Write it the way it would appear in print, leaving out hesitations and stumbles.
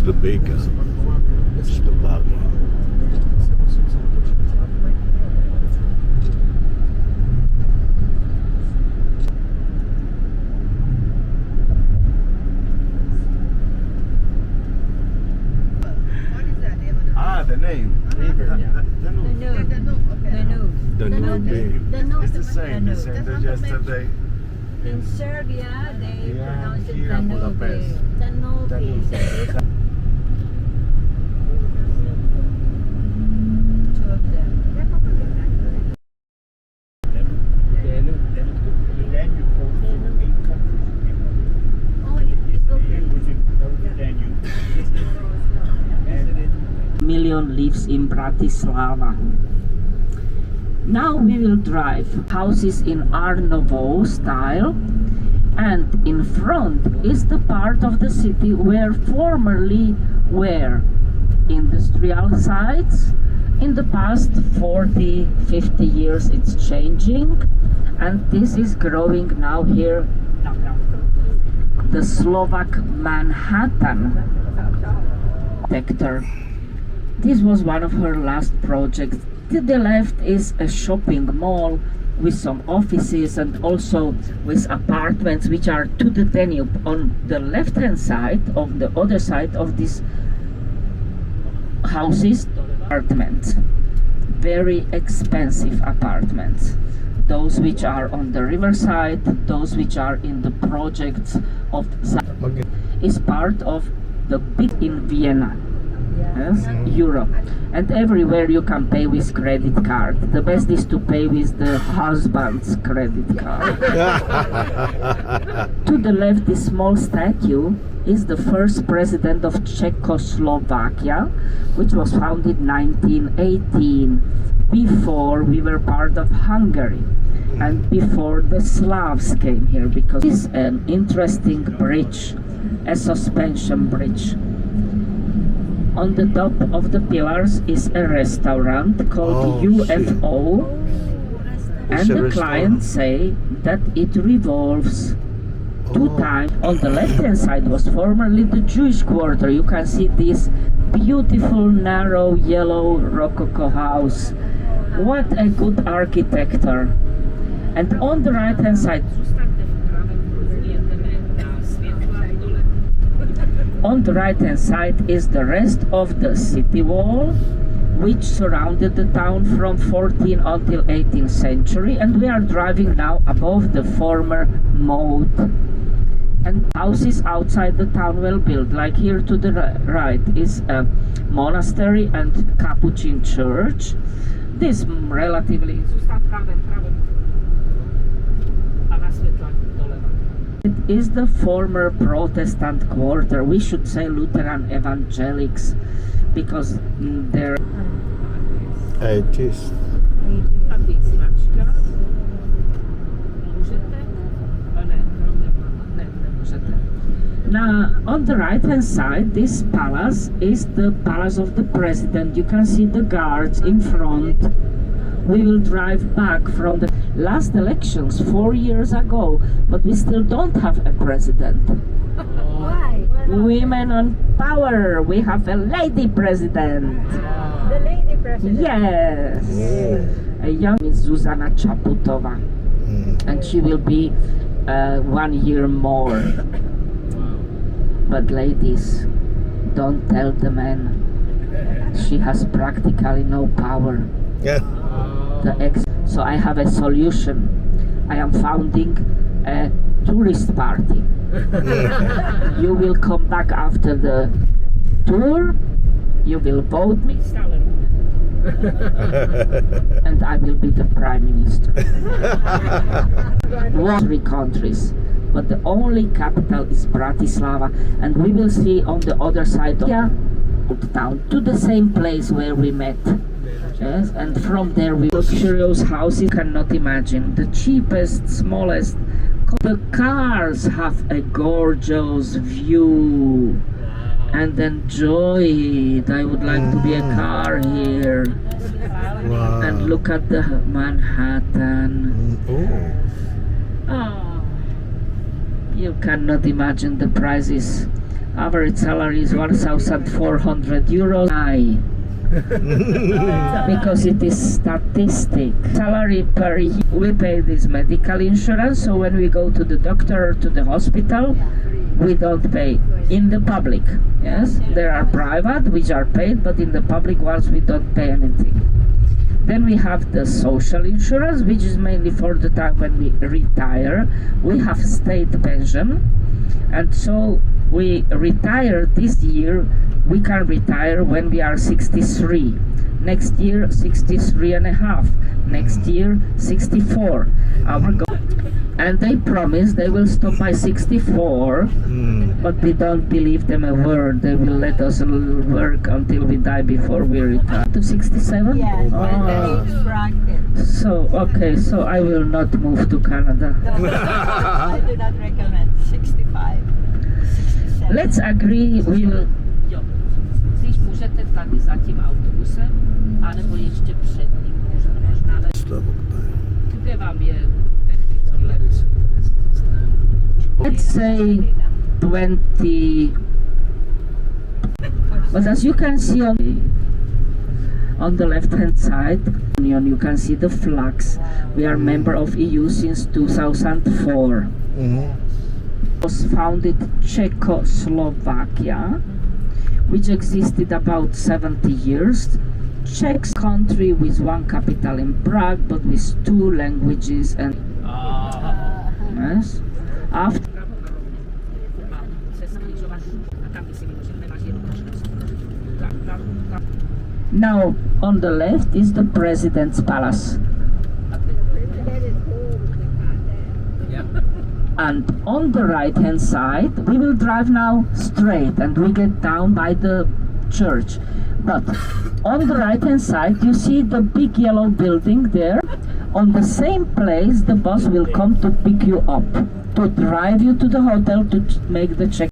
Slovakia. Slovakia. The name. Danube. It's the same. The same as yesterday. In Serbia, they pronounce it here in Budapest. Danube. Two of them. Million lives in Bratislava. Now we will drive houses in Art Nouveau style, and in front is the part of the city where formerly were industrial sites. In the past 40-50 years it's changing, and this is growing now here, the Slovak Manhattan sector. This was one of her last projects. To the left is a shopping mall with some offices and also with apartments which are to the Danube. On the left hand side, of the other side of these houses, apartments, very expensive apartments. Those which are on the riverside, those which are in the projects of is part of the big in Vienna. Yes, Europe, and everywhere you can pay with credit card. The best is to pay with the husband's credit card. To the left, this small statue is the first president of Czechoslovakia, which was founded 1918, before we were part of Hungary and before the Slavs came here, because it's an interesting bridge, a suspension bridge. On the top of the pillars is a restaurant called UFO, and the clients say that it revolves 2 times. On the left hand side was formerly the Jewish quarter. You can see this beautiful narrow yellow rococo house. What a good architecture. And on the right hand side, on the right hand side is the rest of the city wall, which surrounded the town from 14th until 18th century, and we are driving now above the former moat. And houses outside the town were built, like here to the right is a monastery and Capuchin church. This relatively it is the former Protestant quarter. We should say Lutheran evangelics, because they're atheist. Now, on the right hand side, this palace is the palace of the president. You can see the guards in front. We will drive back from the last elections 4 years ago, but we still don't have a president. Why? Women on power. We have a lady president. The lady president. Yes. A young Miss Zuzana Chaputova, and she will be 1 year more. But ladies, don't tell the men. She has practically no power. Yeah. So I have a solution. I am founding a tourist party. You will come back after the tour, you will vote me, and I will be the prime minister. 3 countries, but the only capital is Bratislava, and we will see on the other side of the town, to the same place where we met. Yes, and from there we luxurious houses cannot imagine. The cheapest, smallest. The cars have a gorgeous view, and enjoy it. I would like to be a car here. Wow. And look at the Manhattan. Oh, you cannot imagine the prices. Average salary is 1,400 euros. Because it is statistic. Salary per year. We pay this medical insurance, so when we go to the doctor or to the hospital, we don't pay. In the public, yes, there are private which are paid, but in the public ones we don't pay anything. Then we have the social insurance, which is mainly for the time when we retire. We have state pension, and so we retire this year. We can retire when we are 63. Next year, 63 and a half. Next year, 64. And they promise they will stop by 64, but we don't believe them a word. They will let us work until we die before we retire. To 67? Yes, Oh. and the age bracket. So, okay, so I will not move to Canada. I do not recommend 65, 67. Let's agree, we'll... Jo, když můžete tady za tím autobusem, anebo ještě před ním, možná, ale kde vám je technicky lepší? Let's say 20, but as you can see on the left hand side, you can see the flags. We are member of EU since 2004. Was founded Czechoslovakia, which existed about 70 years. Czech country with one capital in Prague, but with two languages and yes. After now on the left is the President's Palace. And on the right hand side, we will drive now straight and we get down by the church. But on the right hand side, you see the big yellow building there. On the same place, the bus will come to pick you up, to drive you to the hotel to make the check.